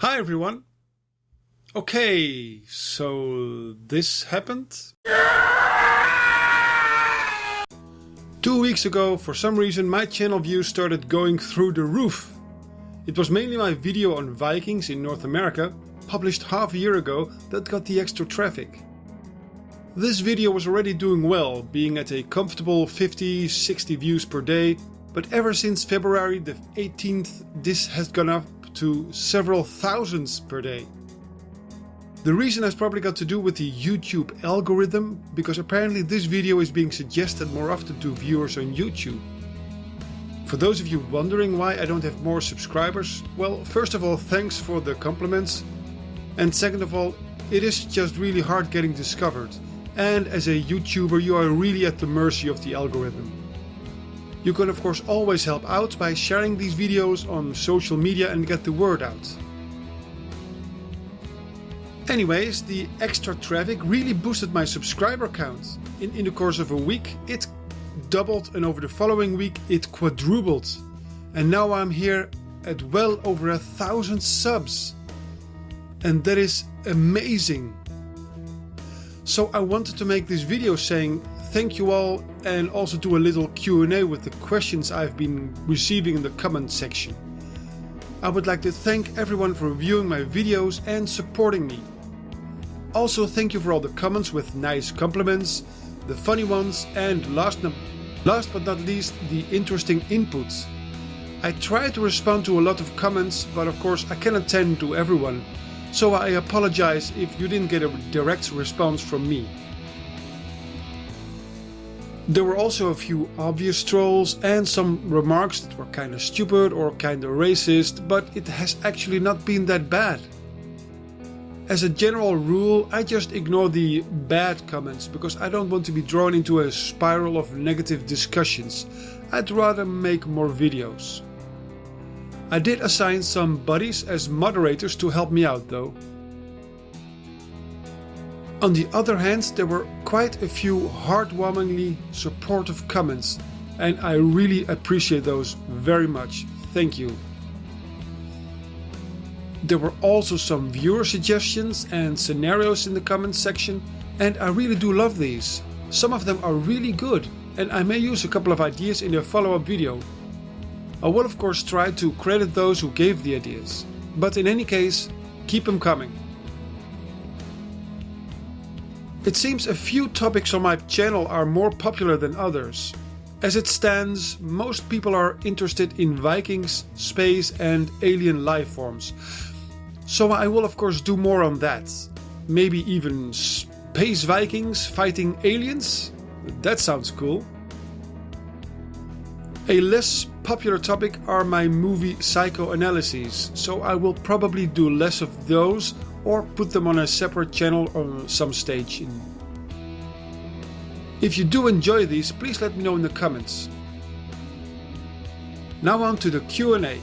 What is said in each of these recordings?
Hi everyone! Okay, so this happened. 2 weeks ago, for some reason, my channel views started going through the roof. It was mainly my video on Vikings in North America, published half a year ago, that got the extra traffic. This video was already doing well, being at a comfortable 50-60 views per day, but ever since February the 18th, this has gone up to several thousands per day. The reason has probably got to do with the YouTube algorithm, because apparently this video is being suggested more often to viewers on YouTube. For those of you wondering why I don't have more subscribers, well, first of all, thanks for the compliments, and second of all, it is just really hard getting discovered, and as a YouTuber you are really at the mercy of the algorithm. You can of course always help out by sharing these videos on social media and get the word out. Anyways, the extra traffic really boosted my subscriber count. In the course of a week it doubled, and over the following week it quadrupled. And now I'm here at well over 1,000 subs. And that is amazing. So I wanted to make this video saying thank you all, and also do a little Q&A with the questions I've been receiving in the comment section. I would like to thank everyone for viewing my videos and supporting me. Also thank you for all the comments with nice compliments, the funny ones, and last but not least, the interesting inputs. I try to respond to a lot of comments, but of course I cannot attend to everyone, so I apologize if you didn't get a direct response from me. There were also a few obvious trolls and some remarks that were kinda stupid or kinda racist, but it has actually not been that bad. As a general rule, I just ignore the bad comments because I don't want to be drawn into a spiral of negative discussions. I'd rather make more videos. I did assign some buddies as moderators to help me out though. On the other hand, there were quite a few heartwarmingly supportive comments, and I really appreciate those very much. Thank you. There were also some viewer suggestions and scenarios in the comments section, and I really do love these. Some of them are really good, and I may use a couple of ideas in a follow-up video. I will of course try to credit those who gave the ideas, but in any case, keep them coming. It seems a few topics on my channel are more popular than others. As it stands, most people are interested in Vikings, space and alien life forms. So I will of course do more on that. Maybe even space Vikings fighting aliens? That sounds cool. A less popular topic are my movie psychoanalyses, so I will probably do less of those or put them on a separate channel on some stage. If you do enjoy these, please let me know in the comments. Now on to the Q&A.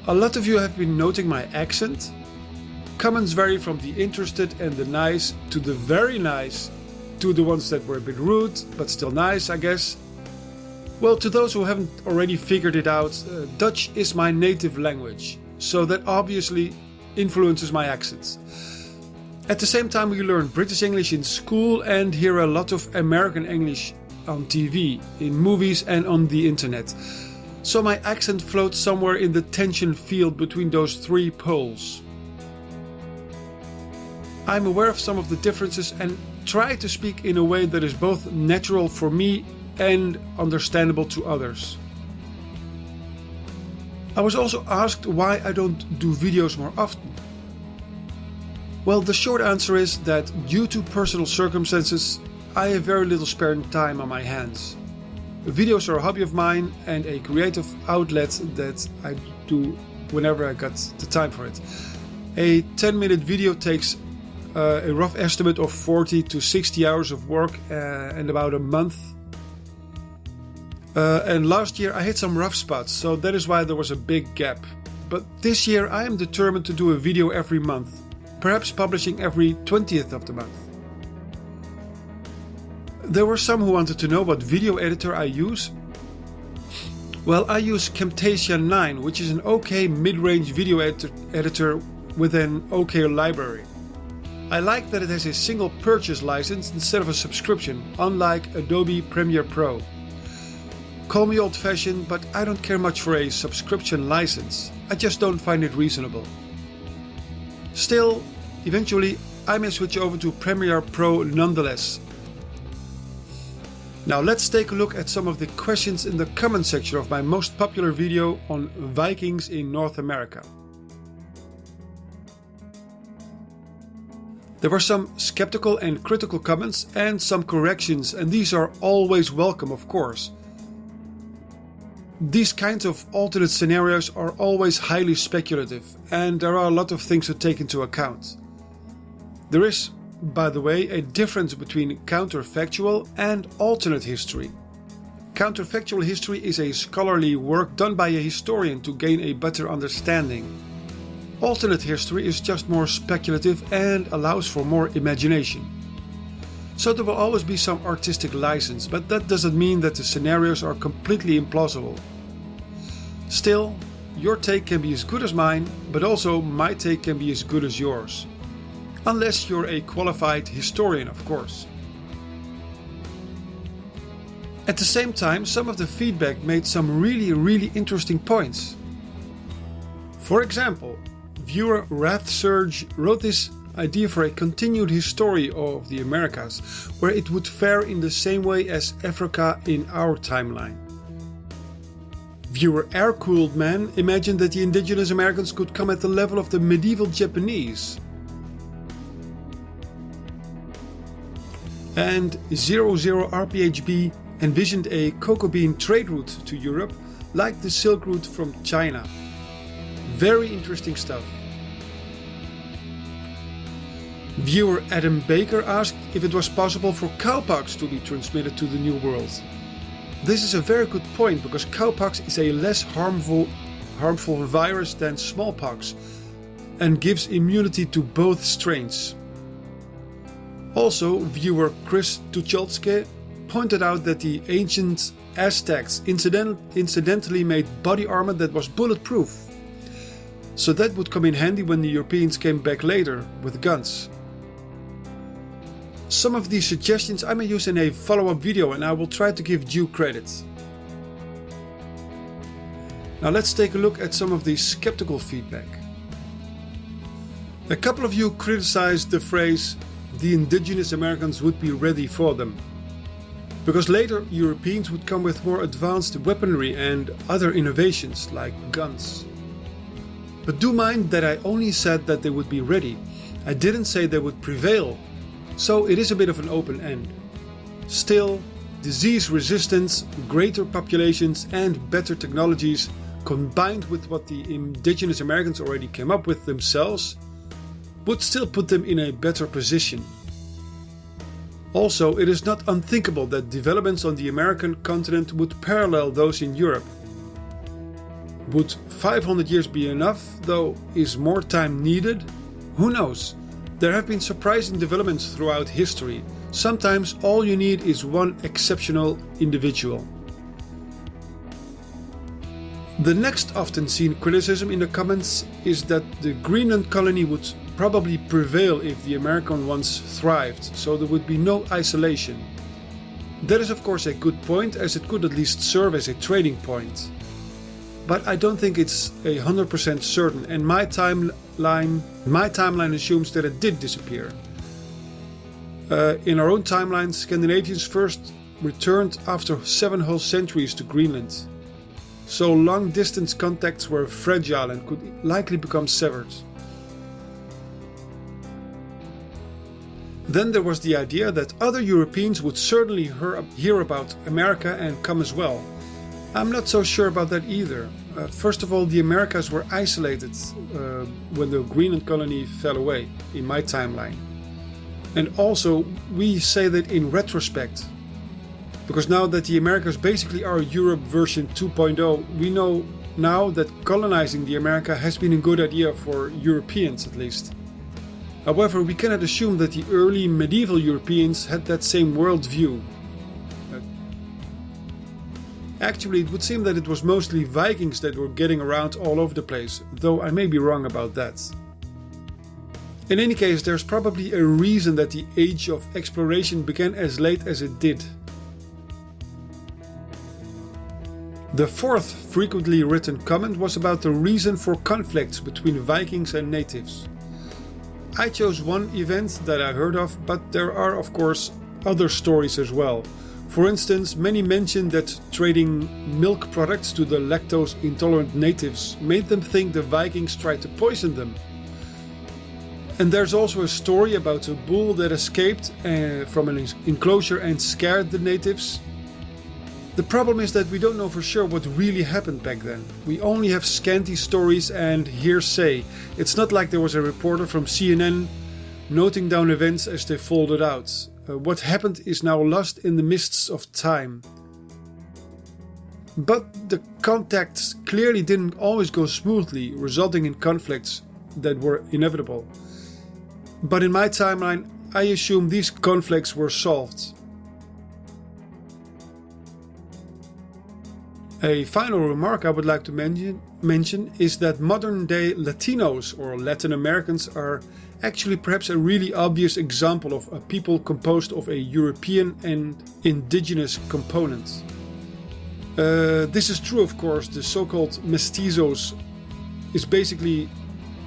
A lot of you have been noting my accent. Comments vary from the interested and the nice to the very nice, to the ones that were a bit rude but still nice, I guess. Well, to those who haven't already figured it out, Dutch is my native language, so that obviously influences my accents. At the same time, we learn British English in school and hear a lot of American English on TV, in movies and on the internet. So my accent floats somewhere in the tension field between those three poles. I'm aware of some of the differences and try to speak in a way that is both natural for me and understandable to others. I was also asked why I don't do videos more often. Well, the short answer is that due to personal circumstances, I have very little spare time on my hands. Videos are a hobby of mine and a creative outlet that I do whenever I got the time for it. A 10-minute video takes a rough estimate of 40 to 60 hours of work and about a month. And last year I hit some rough spots, so that is why there was a big gap. But this year I am determined to do a video every month, perhaps publishing every 20th of the month. There were some who wanted to know what video editor I use. Well, I use Camtasia 9, which is an okay mid-range video editor with an okay library. I like that it has a single purchase license instead of a subscription, unlike Adobe Premiere Pro. Call me old-fashioned, but I don't care much for a subscription license. I just don't find it reasonable. Still, eventually I may switch over to Premiere Pro nonetheless. Now let's take a look at some of the questions in the comment section of my most popular video on Vikings in North America. There were some skeptical and critical comments and some corrections, and these are always welcome, of course. These kinds of alternate scenarios are always highly speculative, and there are a lot of things to take into account. There is, by the way, a difference between counterfactual and alternate history. Counterfactual history is a scholarly work done by a historian to gain a better understanding. Alternate history is just more speculative and allows for more imagination. So there will always be some artistic license, but that doesn't mean that the scenarios are completely implausible. Still, your take can be as good as mine, but also my take can be as good as yours. Unless you're a qualified historian, of course. At the same time, some of the feedback made some really interesting points. For example, viewer WrathSurge wrote this idea for a continued history of the Americas, where it would fare in the same way as Africa in our timeline. Viewer Air-Cooled Man imagined that the indigenous Americans could come at the level of the medieval Japanese. And 00RPHB envisioned a cocoa bean trade route to Europe, like the Silk Route from China. Very interesting stuff. Viewer Adam Baker asked if it was possible for cowpox to be transmitted to the New World. This is a very good point, because cowpox is a less harmful virus than smallpox and gives immunity to both strains. Also, viewer Chris Tucholsky pointed out that the ancient Aztecs incidentally made body armor that was bulletproof. So that would come in handy when the Europeans came back later with guns. Some of these suggestions I may use in a follow-up video, and I will try to give due credit. Now let's take a look at some of the skeptical feedback. A couple of you criticized the phrase, "the indigenous Americans would be ready for them," because later Europeans would come with more advanced weaponry and other innovations like guns. But do mind that I only said that they would be ready. I didn't say they would prevail, so it is a bit of an open end. Still, disease resistance, greater populations and better technologies, combined with what the indigenous Americans already came up with themselves, would still put them in a better position. Also, it is not unthinkable that developments on the American continent would parallel those in Europe. Would 500 years be enough, though? Is more time needed? Who knows? There have been surprising developments throughout history. Sometimes all you need is one exceptional individual. The next often seen criticism in the comments is that the Greenland colony would probably prevail if the American ones thrived, so there would be no isolation. That is of course a good point, as it could at least serve as a trading point. But I don't think it's 100% certain, and my timeline assumes that it did disappear. In our own timeline, Scandinavians first returned after 7 whole centuries to Greenland. So long-distance contacts were fragile and could likely become severed. Then there was the idea that other Europeans would certainly hear about America and come as well. I'm not so sure about that either. First of all, the Americas were isolated when the Greenland colony fell away, in my timeline. And also, we say that in retrospect. Because now that the Americas basically are Europe version 2.0, we know now that colonizing the America has been a good idea for Europeans at least. However, we cannot assume that the early medieval Europeans had that same worldview. Actually, it would seem that it was mostly Vikings that were getting around all over the place, though I may be wrong about that. In any case, there's probably a reason that the age of exploration began as late as it did. The fourth frequently written comment was about the reason for conflicts between Vikings and natives. I chose one event that I heard of, but there are of course other stories as well. For instance, many mention that trading milk products to the lactose intolerant natives made them think the Vikings tried to poison them. And there's also a story about a bull that escaped from an enclosure and scared the natives. The problem is that we don't know for sure what really happened back then. We only have scanty stories and hearsay. It's not like there was a reporter from CNN noting down events as they folded out. What happened is now lost in the mists of time. But the contacts clearly didn't always go smoothly, resulting in conflicts that were inevitable. But in my timeline, I assume these conflicts were solved. A final remark I would like to mention is that modern-day Latinos or Latin Americans are actually perhaps a really obvious example of a people composed of a European and indigenous component. This is true, of course. The so-called mestizos is basically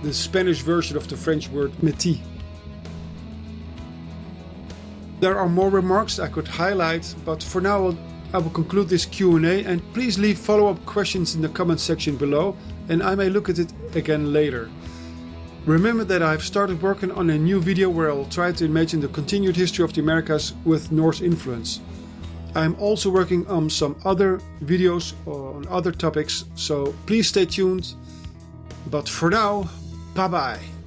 the Spanish version of the French word métis. There are more remarks I could highlight, but for now I will conclude this Q&A, and please leave follow-up questions in the comment section below and I may look at it again later. Remember that I've started working on a new video where I'll try to imagine the continued history of the Americas with Norse influence. I'm also working on some other videos on other topics, so please stay tuned. But for now, bye bye.